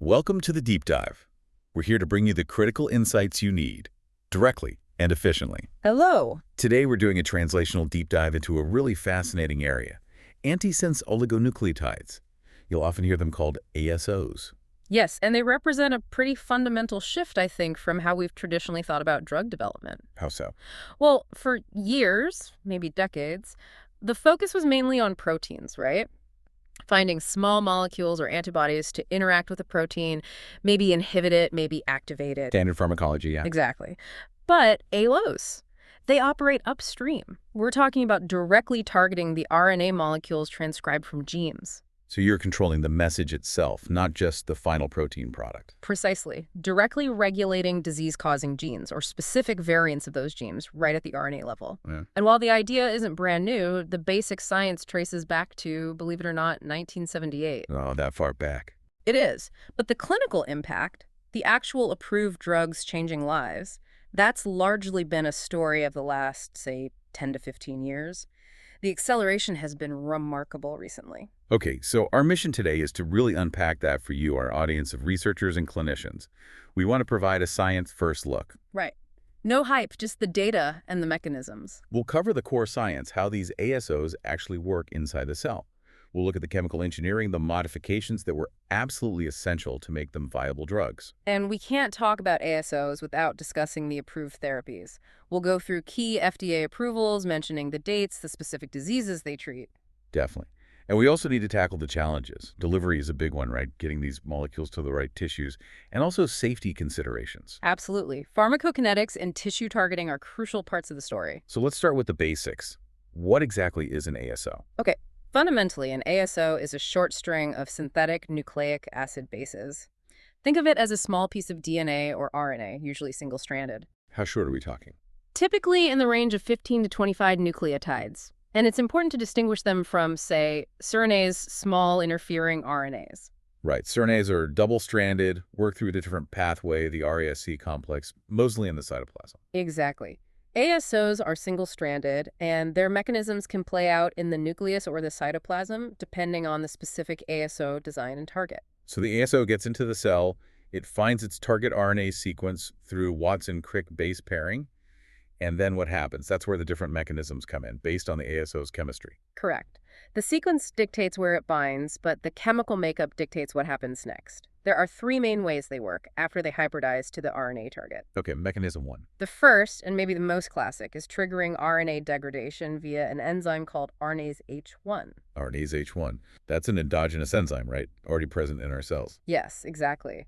Welcome to the Deep Dive. We're here to bring you the critical insights you need, directly and efficiently. Hello. Today we're doing a translational deep dive into a really fascinating area, antisense oligonucleotides. You'll often hear them called ASOs. Yes, and they represent a pretty fundamental shift, I think, from how we've traditionally thought about drug development. How so? Well, for years, maybe decades, the focus was mainly on proteins, right? Finding small molecules or antibodies to interact with a protein, maybe inhibit it, maybe activate it. Standard pharmacology, yeah. Exactly. But ASOs, they operate upstream. We're talking about directly targeting the RNA molecules transcribed from genes. So you're controlling the message itself, not just the final protein product. Precisely. Directly regulating disease-causing genes or specific variants of those genes right at the RNA level. Yeah. And while the idea isn't brand new, the basic science traces back to, believe it or not, 1978. Oh, that far back. It is. But the clinical impact, the actual approved drugs changing lives, that's largely been a story of the last, say, 10 to 15 years. The acceleration has been remarkable recently. Okay, so our mission today is to really unpack that for you, our audience of researchers and clinicians. We want to provide a science-first look. Right. No hype, just the data and the mechanisms. We'll cover the core science, how these ASOs actually work inside the cell. We'll look at the chemical engineering, the modifications that were absolutely essential to make them viable drugs. And we can't talk about ASOs without discussing the approved therapies. We'll go through key FDA approvals, mentioning the dates, the specific diseases they treat. Definitely. And we also need to tackle the challenges. Delivery is a big one, right? Getting these molecules to the right tissues, and also safety considerations. Absolutely. Pharmacokinetics and tissue targeting are crucial parts of the story. So let's start with the basics. What exactly is an ASO? Okay. Fundamentally, an ASO is a short string of synthetic nucleic acid bases. Think of it as a small piece of DNA or RNA, usually single-stranded. How short are we talking? Typically in the range of 15 to 25 nucleotides. And it's important to distinguish them from, say, siRNAs, small interfering RNAs. Right. siRNAs are double-stranded, work through a different pathway, the RASC complex, mostly in the cytoplasm. Exactly. ASOs are single-stranded, and their mechanisms can play out in the nucleus or the cytoplasm, depending on the specific ASO design and target. So the ASO gets into the cell, it finds its target RNA sequence through Watson-Crick base pairing, and then what happens? That's where the different mechanisms come in, based on the ASO's chemistry. Correct. The sequence dictates where it binds, but the chemical makeup dictates what happens next. There are three main ways they work after they hybridize to the RNA target. Okay, mechanism one. The first, and maybe the most classic, is triggering RNA degradation via an enzyme called RNase H1. RNase H1. That's an endogenous enzyme, right? Already present in our cells. Yes, exactly.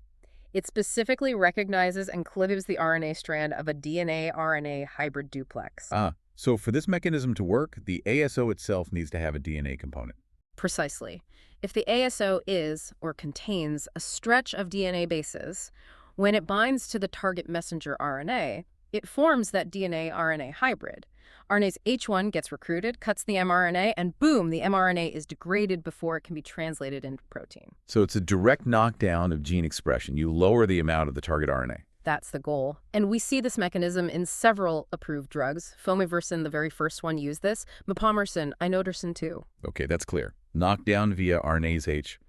It specifically recognizes and cleaves the RNA strand of a DNA-RNA hybrid duplex. So for this mechanism to work, the ASO itself needs to have a DNA component. Precisely. If the ASO is, or contains, a stretch of DNA bases, when it binds to the target messenger RNA, it forms that DNA-RNA hybrid. RNase H1 gets recruited, cuts the mRNA, and boom, the mRNA is degraded before it can be translated into protein. So it's a direct knockdown of gene expression. You lower the amount of the target RNA. That's the goal. And we see this mechanism in several approved drugs. Fomiversin, the very first one, used this. Mipomersin, inodersen too. Okay, that's clear. Knockdown via RNase H.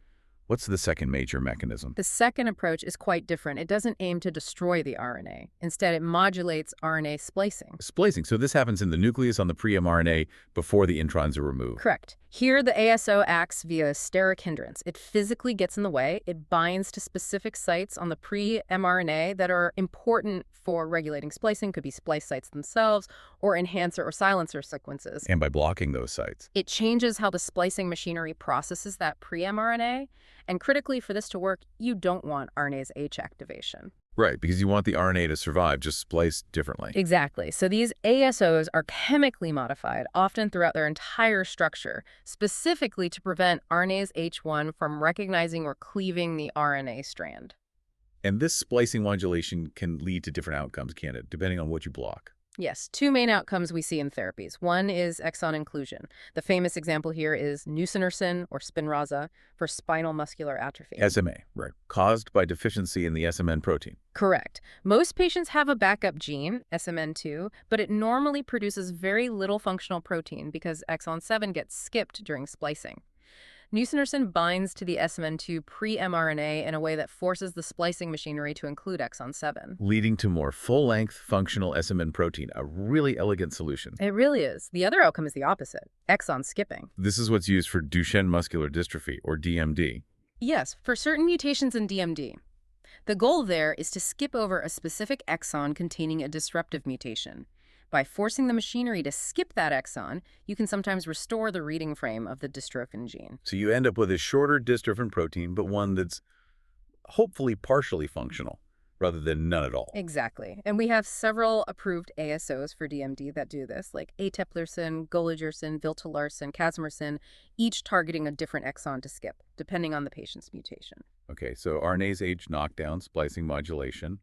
What's the second major mechanism? The second approach is quite different. It doesn't aim to destroy the RNA. Instead, it modulates RNA splicing. Splicing. So this happens in the nucleus on the pre-mRNA before the introns are removed. Correct. Here, the ASO acts via a steric hindrance. It physically gets in the way. It binds to specific sites on the pre-mRNA that are important for regulating splicing. Could be splice sites themselves or enhancer or silencer sequences. And by blocking those sites. It changes how the splicing machinery processes that pre-mRNA. And critically, for this to work, you don't want RNase H activation. Right, because you want the RNA to survive, just spliced differently. Exactly. So these ASOs are chemically modified, often throughout their entire structure, specifically to prevent RNase H1 from recognizing or cleaving the RNA strand. And this splicing modulation can lead to different outcomes, can it, depending on what you block? Yes, two main outcomes we see in therapies. One is exon inclusion. The famous example here is nusinersen, or Spinraza, for spinal muscular atrophy. SMA, right, caused by deficiency in the SMN protein. Correct. Most patients have a backup gene, SMN2, but it normally produces very little functional protein because exon 7 gets skipped during splicing. Nusinersen binds to the SMN2 pre-mRNA in a way that forces the splicing machinery to include exon 7. Leading to more full-length functional SMN protein, a really elegant solution. It really is. The other outcome is the opposite, exon skipping. This is what's used for Duchenne muscular dystrophy, or DMD. Yes, for certain mutations in DMD. The goal there is to skip over a specific exon containing a disruptive mutation. By forcing the machinery to skip that exon, you can sometimes restore the reading frame of the dystrophin gene. So you end up with a shorter dystrophin protein, but one that's hopefully partially functional, rather than none at all. Exactly. And we have several approved ASOs for DMD that do this, like eteplirsen, golodirsen, viltolarsen, casimersen, each targeting a different exon to skip, depending on the patient's mutation. Okay, so RNase H knockdown, splicing modulation.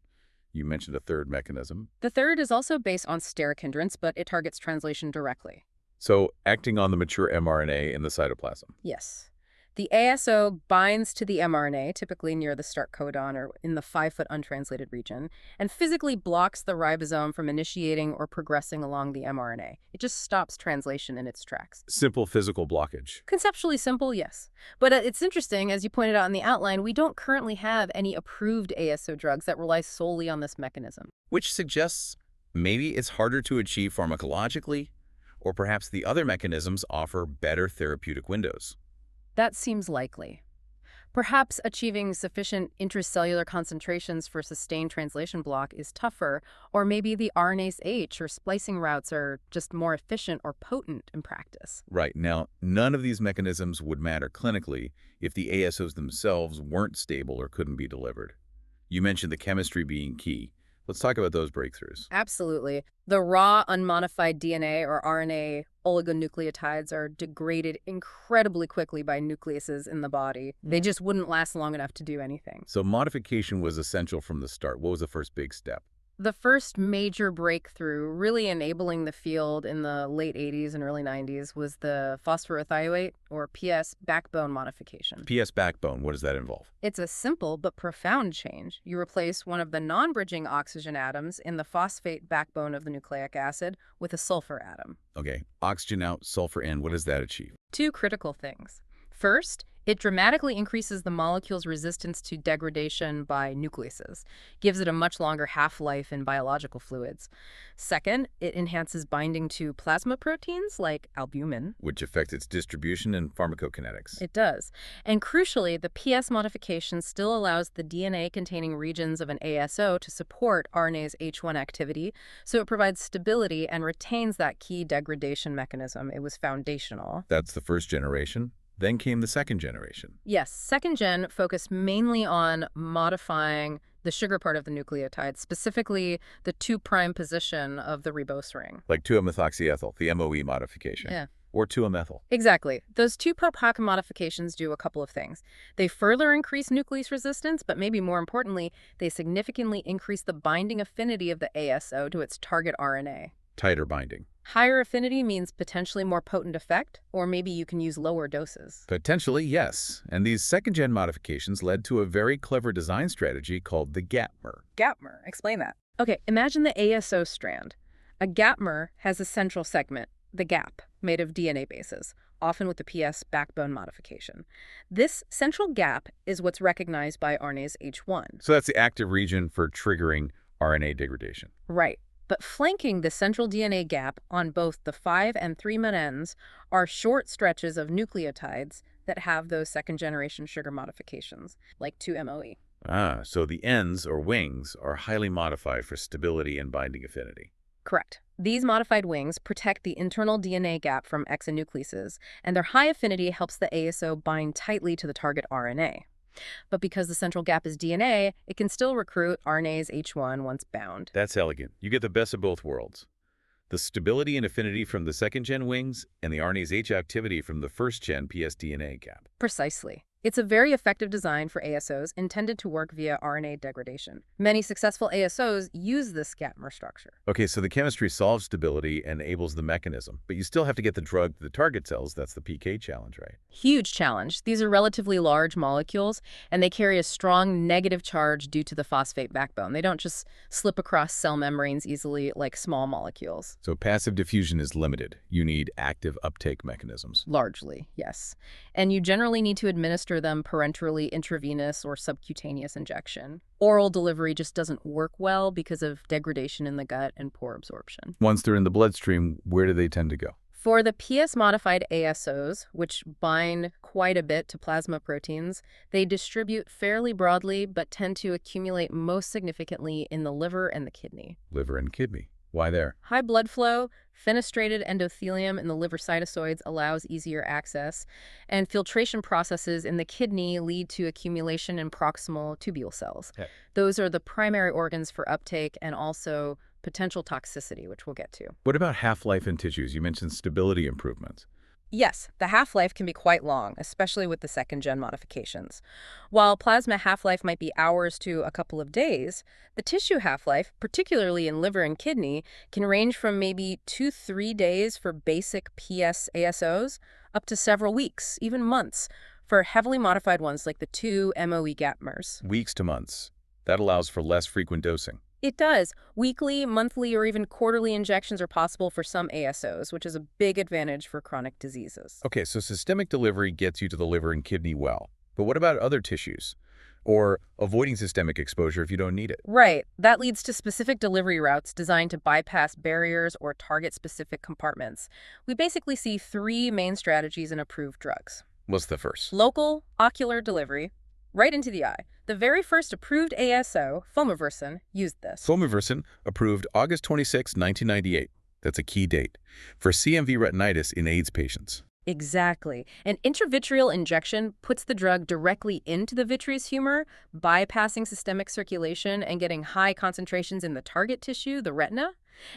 You mentioned a third mechanism. The third is also based on steric hindrance, but it targets translation directly. So acting on the mature mRNA in the cytoplasm. Yes. The ASO binds to the mRNA, typically near the start codon or in the 5' untranslated region, and physically blocks the ribosome from initiating or progressing along the mRNA. It just stops translation in its tracks. Simple physical blockage. Conceptually simple, yes. But it's interesting, as you pointed out in the outline, we don't currently have any approved ASO drugs that rely solely on this mechanism. Which suggests maybe it's harder to achieve pharmacologically, or perhaps the other mechanisms offer better therapeutic windows. That seems likely. Perhaps achieving sufficient intracellular concentrations for sustained translation block is tougher, or maybe the RNase H or splicing routes are just more efficient or potent in practice. Right. Now, none of these mechanisms would matter clinically if the ASOs themselves weren't stable or couldn't be delivered. You mentioned the chemistry being key. Let's talk about those breakthroughs. Absolutely. The raw, unmodified DNA or RNA oligonucleotides are degraded incredibly quickly by nucleases in the body. They just wouldn't last long enough to do anything. So modification was essential from the start. What was the first big step? The first major breakthrough, really enabling the field in the late 80s and early 90s, was the phosphorothioate, or PS, backbone modification. PS backbone, what does that involve? It's a simple but profound change. You replace one of the non-bridging oxygen atoms in the phosphate backbone of the nucleic acid with a sulfur atom. Okay, oxygen out, sulfur in, what does that achieve? Two critical things. First, it dramatically increases the molecule's resistance to degradation by nucleases, gives it a much longer half-life in biological fluids. Second, it enhances binding to plasma proteins like albumin. Which affects its distribution and pharmacokinetics. It does. And crucially, the PS modification still allows the DNA-containing regions of an ASO to support RNase H1 activity, so it provides stability and retains that key degradation mechanism. It was foundational. That's the first generation. Then came the second generation. Yes, second gen focused mainly on modifying the sugar part of the nucleotide, specifically the 2' position of the ribose ring. Like 2-methoxyethyl, the MOE modification. Yeah. Or 2-methyl. Exactly. Those 2' modifications do a couple of things. They further increase nuclease resistance, but maybe more importantly, they significantly increase the binding affinity of the ASO to its target RNA. Tighter binding. Higher affinity means potentially more potent effect, or maybe you can use lower doses. Potentially, yes. And these second-gen modifications led to a very clever design strategy called the gapmer. Gapmer, explain that. Okay, imagine the ASO strand. A gapmer has a central segment, the gap, made of DNA bases, often with the PS backbone modification. This central gap is what's recognized by RNase H1. So that's the active region for triggering RNA degradation. Right. But flanking the central DNA gap on both the 5' and 3' ends are short stretches of nucleotides that have those second-generation sugar modifications, like 2-MOE. Ah, so the ends, or wings, are highly modified for stability and binding affinity. Correct. These modified wings protect the internal DNA gap from exonucleases, and their high affinity helps the ASO bind tightly to the target RNA. But because the central gap is DNA, it can still recruit RNase H1 once bound. That's elegant. You get the best of both worlds. The stability and affinity from the second-gen wings and the RNase H activity from the first-gen psDNA gap. Precisely. It's a very effective design for ASOs intended to work via RNA degradation. Many successful ASOs use this gapmer structure. Okay, so the chemistry solves stability and enables the mechanism, but you still have to get the drug to the target cells. That's the PK challenge, right? Huge challenge. These are relatively large molecules, and they carry a strong negative charge due to the phosphate backbone. They don't just slip across cell membranes easily like small molecules. So passive diffusion is limited. You need active uptake mechanisms. Largely, yes. And you generally need to administer them parenterally, intravenous, or subcutaneous injection. Oral delivery just doesn't work well because of degradation in the gut and poor absorption. Once they're in the bloodstream, where do they tend to go? For the PS-modified ASOs, which bind quite a bit to plasma proteins, they distribute fairly broadly but tend to accumulate most significantly in the liver and the kidney. Liver and kidney. Why there? High blood flow, fenestrated endothelium in the liver cytosolids allows easier access, and filtration processes in the kidney lead to accumulation in proximal tubule cells. Okay. Those are the primary organs for uptake and also potential toxicity, which we'll get to. What about half-life in tissues? You mentioned stability improvements. Yes, the half-life can be quite long, especially with the second-gen modifications. While plasma half-life might be hours to a couple of days, the tissue half-life, particularly in liver and kidney, can range from maybe 2-3 days for basic PS ASOs up to several weeks, even months, for heavily modified ones like the 2-MOE gapmers. Weeks to months. That allows for less frequent dosing. It does. Weekly, monthly, or even quarterly injections are possible for some ASOs, which is a big advantage for chronic diseases. Okay, so systemic delivery gets you to the liver and kidney well. But what about other tissues? Or avoiding systemic exposure if you don't need it? Right. That leads to specific delivery routes designed to bypass barriers or target specific compartments. We basically see three main strategies in approved drugs. What's the first? Local ocular delivery, right into the eye. The very first approved ASO, fomaversin, used this. Fomaversin, approved August 26, 1998. That's a key date. For CMV retinitis in AIDS patients. Exactly. An intravitreal injection puts the drug directly into the vitreous humor, bypassing systemic circulation and getting high concentrations in the target tissue, the retina.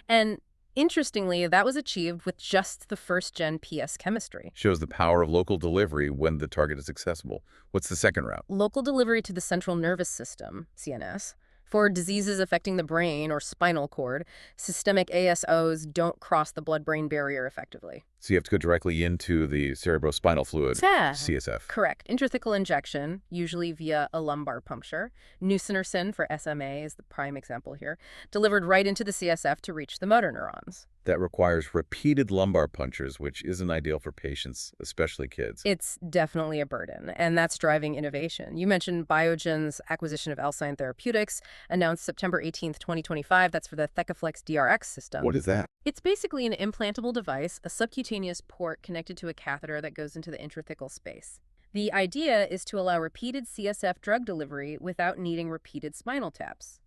And interestingly, that was achieved with just the first-gen PS chemistry. Shows the power of local delivery when the target is accessible. What's the second route? Local delivery to the central nervous system, CNS. For diseases affecting the brain or spinal cord, systemic ASOs don't cross the blood-brain barrier effectively. So you have to go directly into the cerebrospinal fluid, CSF. Correct. Intrathecal injection, usually via a lumbar puncture. Nusinersen for SMA is the prime example here, delivered right into the CSF to reach the motor neurons. That requires repeated lumbar punctures, which isn't ideal for patients, especially kids. It's definitely a burden, and that's driving innovation. You mentioned Biogen's acquisition of Alcyone Therapeutics, announced September 18th, 2025. That's for the Thecaflex DRX system. What is that? It's basically an implantable device, a subcutaneous port connected to a catheter that goes into the intrathecal space. The idea is to allow repeated CSF drug delivery without needing repeated spinal taps.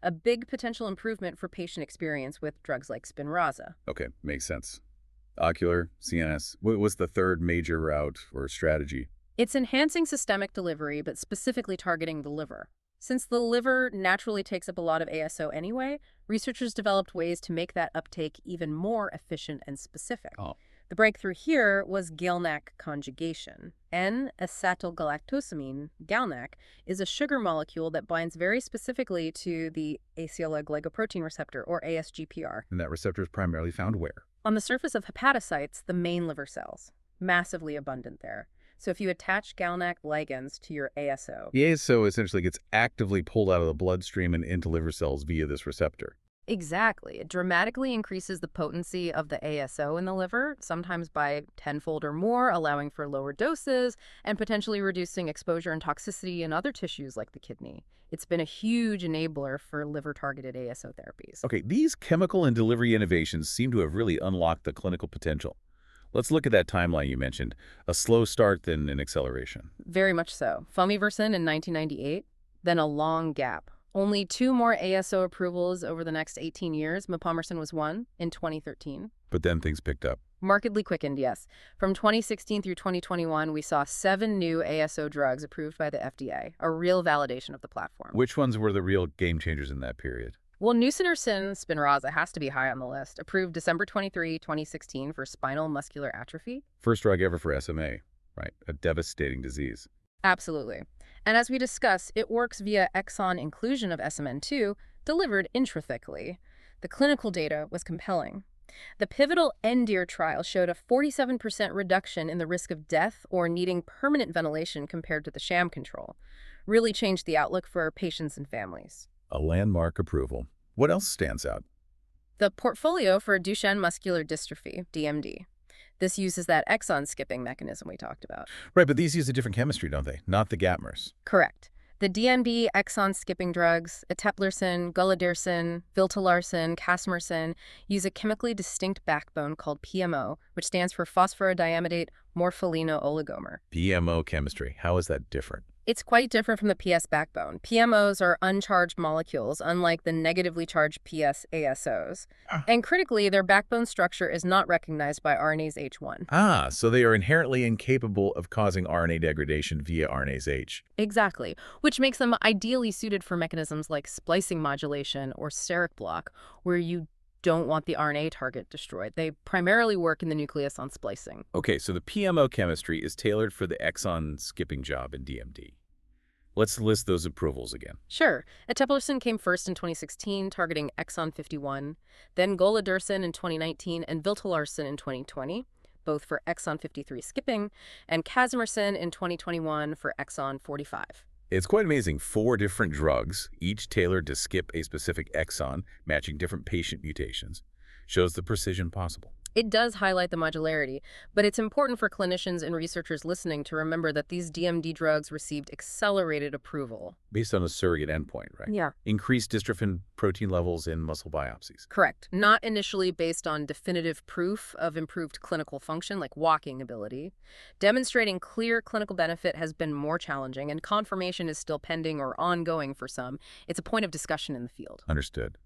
A big potential improvement for patient experience with drugs like Spinraza. Okay, makes sense. Ocular, CNS. What's the third major route or strategy? It's enhancing systemic delivery, but specifically targeting the liver. Since the liver naturally takes up a lot of ASO anyway, researchers developed ways to make that uptake even more efficient and specific. The breakthrough here was GalNAc conjugation. N-acetylgalactosamine, GalNAc, is a sugar molecule that binds very specifically to the acetylglycoprotein receptor, or ASGPR. And that receptor is primarily found where? On the surface of hepatocytes, the main liver cells. Massively abundant there. So if you attach GalNAc ligands to your ASO... The ASO essentially gets actively pulled out of the bloodstream and into liver cells via this receptor. Exactly. It dramatically increases the potency of the ASO in the liver, sometimes by tenfold or more, allowing for lower doses and potentially reducing exposure and toxicity in other tissues like the kidney. It's been a huge enabler for liver-targeted ASO therapies. Okay, these chemical and delivery innovations seem to have really unlocked the clinical potential. Let's look at that timeline you mentioned. A slow start, then an acceleration. Very much so. Fomaversin in 1998, then a long gap. Only 2 more ASO approvals over the next 18 years. Mepomersin was one in 2013. But then things picked up. Markedly quickened, yes. From 2016 through 2021, we saw 7 new ASO drugs approved by the FDA, a real validation of the platform. Which ones were the real game changers in that period? Well, nusinersen Spinraza has to be high on the list. Approved December 23, 2016 for spinal muscular atrophy. First drug ever for SMA, right? A devastating disease. Absolutely. And as we discussed, it works via exon inclusion of SMN2 delivered intrathecally. The clinical data was compelling. The pivotal ENDEAR trial showed a 47% reduction in the risk of death or needing permanent ventilation compared to the sham control. Really changed the outlook for patients and families. A landmark approval. What else stands out? The portfolio for Duchenne muscular dystrophy, DMD. This uses that exon skipping mechanism we talked about. Right, but these use a different chemistry, don't they? Not the gapmers. Correct. The DMD exon skipping drugs, eteplirsen, golodirsen, viltolarsen, casimersen, use a chemically distinct backbone called PMO, which stands for phosphorodiamidate morpholino oligomer. PMO chemistry. How is that different? It's quite different from the PS backbone. PMOs are uncharged molecules, unlike the negatively charged PS ASOs. And critically, their backbone structure is not recognized by RNase H1. Ah, so they are inherently incapable of causing RNA degradation via RNase H. Exactly, which makes them ideally suited for mechanisms like splicing modulation or steric block, where you don't want the RNA target destroyed. They primarily work in the nucleus on splicing. Okay, so the PMO chemistry is tailored for the exon skipping job in DMD. Let's list those approvals again. Sure, eteplirsen came first in 2016, targeting exon 51, then golodirsen in 2019 and viltolarsen in 2020, both for exon 53 skipping, and casimersen in 2021 for exon 45. It's quite amazing. 4 different drugs, each tailored to skip a specific exon, matching different patient mutations, shows the precision possible. It does highlight the modularity, but it's important for clinicians and researchers listening to remember that these DMD drugs received accelerated approval. Based on a surrogate endpoint, right? Yeah. Increased dystrophin protein levels in muscle biopsies. Correct. Not initially based on definitive proof of improved clinical function like walking ability. Demonstrating clear clinical benefit has been more challenging, and confirmation is still pending or ongoing for some. It's a point of discussion in the field. Understood.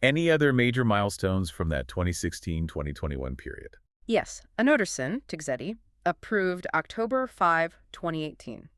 Any other major milestones from that 2016-2021 period? Yes, anodersen, Tixedi, approved October 5, 2018.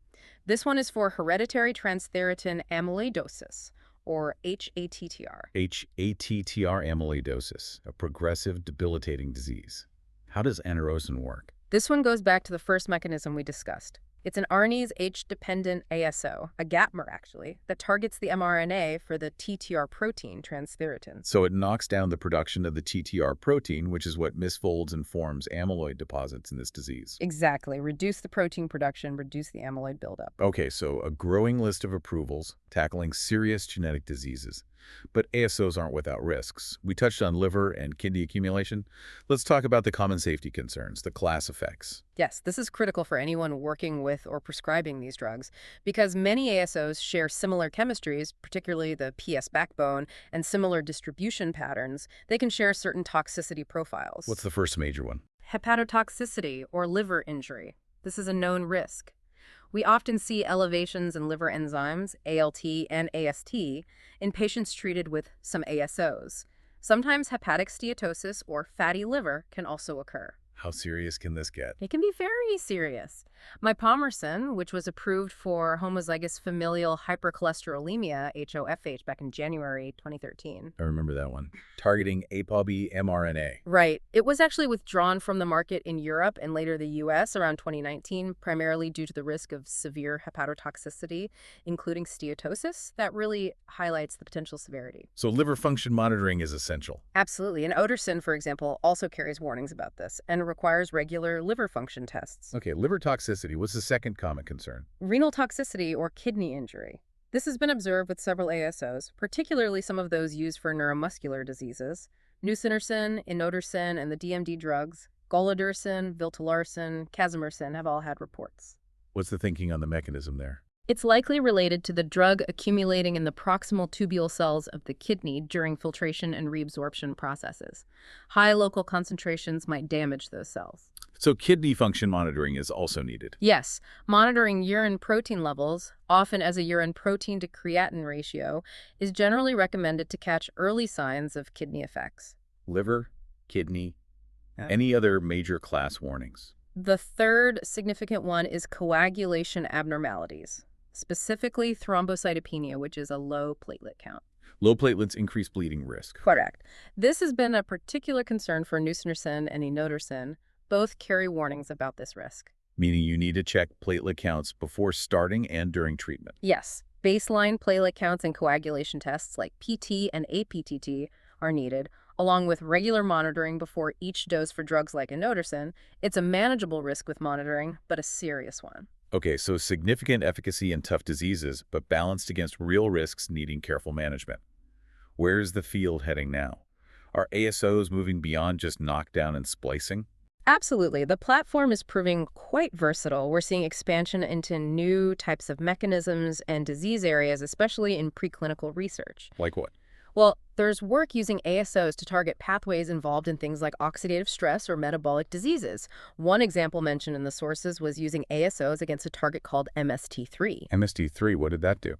This one is for hereditary transthyretin amyloidosis, or HATTR. HATTR amyloidosis, a progressive debilitating disease. How does anodersen work? This one goes back to the first mechanism we discussed. It's an RNase H-dependent ASO, a gapmer actually, that targets the mRNA for the TTR protein transthyretin. So it knocks down the production of the TTR protein, which is what misfolds and forms amyloid deposits in this disease. Exactly. Reduce the protein production, reduce the amyloid buildup. Okay, so a growing list of approvals tackling serious genetic diseases. But ASOs aren't without risks. We touched on liver and kidney accumulation. Let's talk about the common safety concerns, the class effects. Yes, this is critical for anyone working with or prescribing these drugs because many ASOs share similar chemistries, particularly the PS backbone, and similar distribution patterns. They can share certain toxicity profiles. What's the first major one? Hepatotoxicity or liver injury. This is a known risk. We often see elevations in liver enzymes, ALT and AST, in patients treated with some ASOs. Sometimes hepatic steatosis or fatty liver can also occur. How serious can this get? It can be very serious. Mipalmersen, which was approved for homozygous familial hypercholesterolemia, HoFH, back in January 2013. I remember that one. Targeting ApoB mRNA. Right. It was actually withdrawn from the market in Europe and later the US around 2019, primarily due to the risk of severe hepatotoxicity, including steatosis. That really highlights the potential severity. So liver function monitoring is essential. Absolutely. And Oderson, for example, also carries warnings about this and requires regular liver function tests. Okay, liver toxicity. What's the second common concern? Renal toxicity or kidney injury. This has been observed with several ASOs, particularly some of those used for neuromuscular diseases. Nusinersen, inodersen, and the DMD drugs, golodirsen, viltolarsen, casimersen have all had reports. What's the thinking on the mechanism there? It's likely related to the drug accumulating in the proximal tubule cells of the kidney during filtration and reabsorption processes. High local concentrations might damage those cells. So kidney function monitoring is also needed. Yes, monitoring urine protein levels, often as a urine protein to creatinine ratio, is generally recommended to catch early signs of kidney effects. Liver, kidney, any other major class warnings? The third significant one is coagulation abnormalities, specifically thrombocytopenia, which is a low platelet count. Low platelets increase bleeding risk. Correct. This has been a particular concern for nusinersen and inodersen. Both carry warnings about this risk. meaning you need to check platelet counts before starting and during treatment. Yes, baseline platelet counts and coagulation tests like PT and APTT are needed, along with regular monitoring before each dose for drugs like Inodersen. It's a manageable risk with monitoring, but a serious one. Okay, so significant efficacy in tough diseases, but balanced against real risks needing careful management. Where is the field heading now? Are ASOs moving beyond just knockdown and splicing? Absolutely. The platform is proving quite versatile. We're seeing expansion into new types of mechanisms and disease areas, especially in preclinical research. Like what? Well, there's work using ASOs to target pathways involved in things like oxidative stress or metabolic diseases. One example mentioned in the sources was using ASOs against a target called MST3. MST3, what did that do?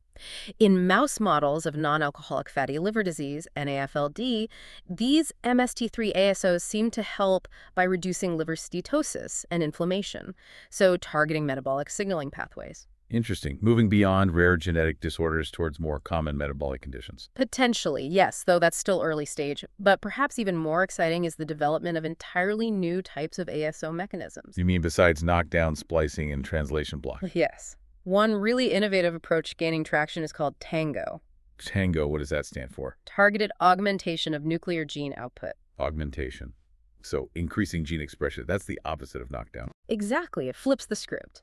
In mouse models of non-alcoholic fatty liver disease, NAFLD, these MST3 ASOs seem to help by reducing liver steatosis and inflammation, so targeting metabolic signaling pathways. Interesting. Moving beyond rare genetic disorders towards more common metabolic conditions. Potentially, yes, though that's still early stage. But perhaps even more exciting is the development of entirely new types of ASO mechanisms. You mean besides knockdown, splicing, and translation block? Yes. One really innovative approach gaining traction is called TANGO, Tango, what does that stand for? targeted augmentation of nuclear gene output. Augmentation. So increasing gene expression. That's the opposite of knockdown. Exactly, it flips the script.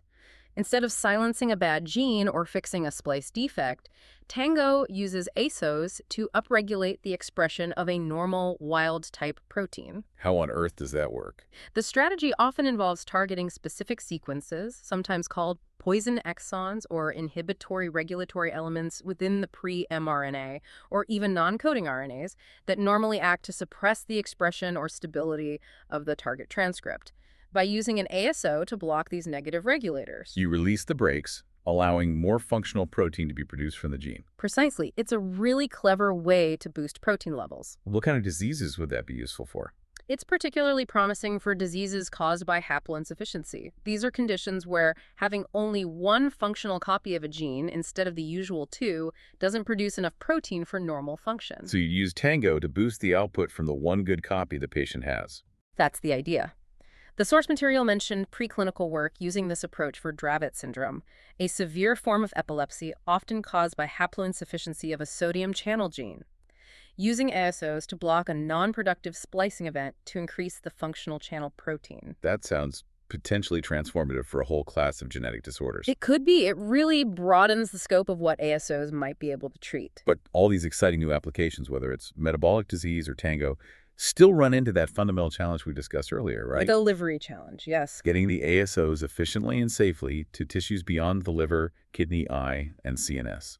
Instead of silencing a bad gene or fixing a splice defect, Tango uses ASOs to upregulate the expression of a normal wild-type protein. How on earth does that work? The strategy often involves targeting specific sequences, sometimes called poison exons or inhibitory regulatory elements within the pre-mRNA, or even non-coding RNAs, that normally act to suppress the expression or stability of the target transcript, by using an ASO to block these negative regulators. You release the brakes, allowing more functional protein to be produced from the gene. Precisely. It's a really clever way to boost protein levels. What kind of diseases would that be useful for? It's particularly promising for diseases caused by haploinsufficiency. These are conditions where having only one functional copy of a gene instead of the usual two doesn't produce enough protein for normal function. So you use Tango to boost the output from the one good copy the patient has. That's the idea. The source material mentioned preclinical work using this approach for Dravet syndrome, a severe form of epilepsy often caused by haploinsufficiency of a sodium channel gene. Using ASOs to block a non-productive splicing event to increase the functional channel protein. That sounds potentially transformative for a whole class of genetic disorders. It could be. It really broadens the scope of what ASOs might be able to treat. But all these exciting new applications, whether it's metabolic disease or Tango, still run into that fundamental challenge we discussed earlier, right? The delivery challenge, yes. Getting the ASOs efficiently and safely to tissues beyond the liver, kidney, eye, and CNS.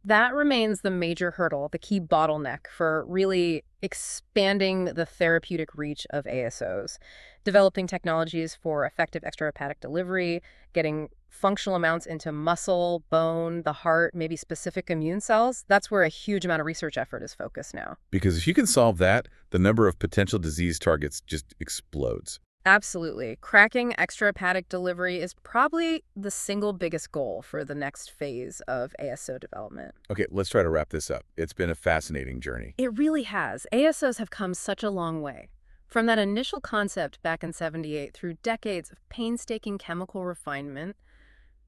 That remains the major hurdle, the key bottleneck for really expanding the therapeutic reach of ASOs. Developing technologies for effective extrahepatic delivery, getting functional amounts into muscle, bone, the heart, maybe specific immune cells, that's where a huge amount of research effort is focused now. Because if you can solve that, the number of potential disease targets just explodes. Absolutely. Cracking extrahepatic delivery is probably the single biggest goal for the next phase of ASO development. Okay, let's try to wrap this up. It's been a fascinating journey. It really has. ASOs have come such a long way. From that initial concept back in '78 through decades of painstaking chemical refinement,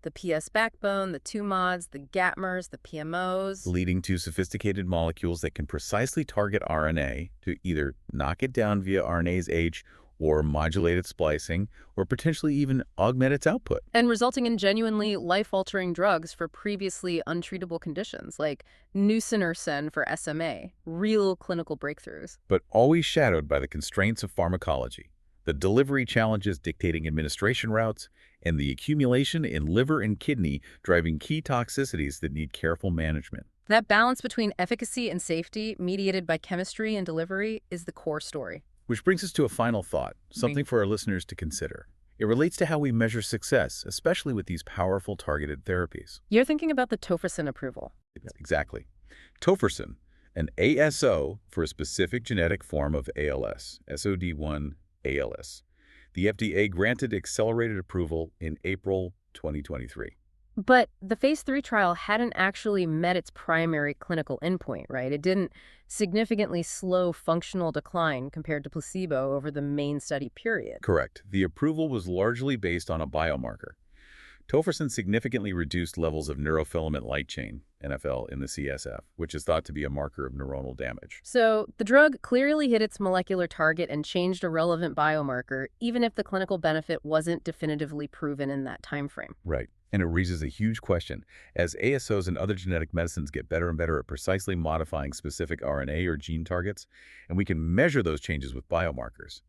the PS backbone, the 2 mods, the GAPMers, the PMOs. Leading to sophisticated molecules that can precisely target RNA to either knock it down via RNase H or modulate its splicing, or potentially even augment its output. And resulting in genuinely life-altering drugs for previously untreatable conditions, like nusinersen for SMA, real clinical breakthroughs. But always shadowed by the constraints of pharmacology, the delivery challenges dictating administration routes, and the accumulation in liver and kidney driving key toxicities that need careful management. That balance between efficacy and safety, mediated by chemistry and delivery, is the core story. Which brings us to a final thought, something for our listeners to consider. It relates to how we measure success, especially with these powerful targeted therapies. You're thinking about the tofersen approval. Exactly. Tofersen, an ASO for a specific genetic form of ALS, SOD1 ALS. The FDA granted accelerated approval in April 2023. But the phase 3 trial hadn't actually met its primary clinical endpoint, right? It didn't significantly slow functional decline compared to placebo over the main study period. Correct. The approval was largely based on a biomarker. Tofersen significantly reduced levels of neurofilament light chain, NFL, in the CSF, which is thought to be a marker of neuronal damage. So the drug clearly hit its molecular target and changed a relevant biomarker, even if the clinical benefit wasn't definitively proven in that time frame. Right. And it raises a huge question. As ASOs and other genetic medicines get better and better at precisely modifying specific RNA or gene targets, and we can measure those changes with biomarkers,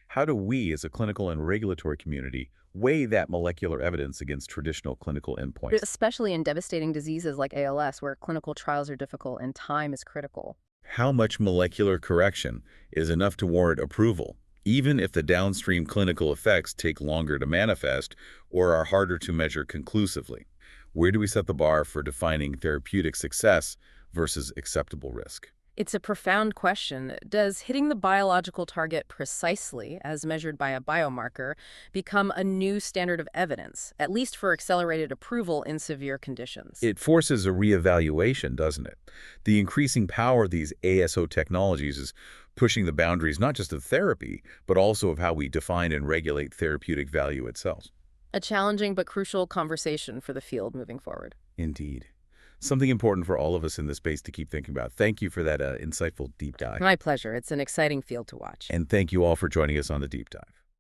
how do we, as a clinical and regulatory community, weigh that molecular evidence against traditional clinical endpoints? Especially in devastating diseases like ALS, where clinical trials are difficult and time is critical. How much molecular correction is enough to warrant approval, even if the downstream clinical effects take longer to manifest or are harder to measure conclusively? Where do we set the bar for defining therapeutic success versus acceptable risk? It's a profound question. Does hitting the biological target precisely, as measured by a biomarker, become a new standard of evidence, at least for accelerated approval in severe conditions? It forces a reevaluation, doesn't it? The increasing power of these ASO technologies is pushing the boundaries not just of therapy, but also of how we define and regulate therapeutic value itself. A challenging but crucial conversation for the field moving forward. Indeed. Something important for all of us in this space to keep thinking about. Thank you for that insightful deep dive. My pleasure. It's an exciting field to watch. And thank you all for joining us on the deep dive.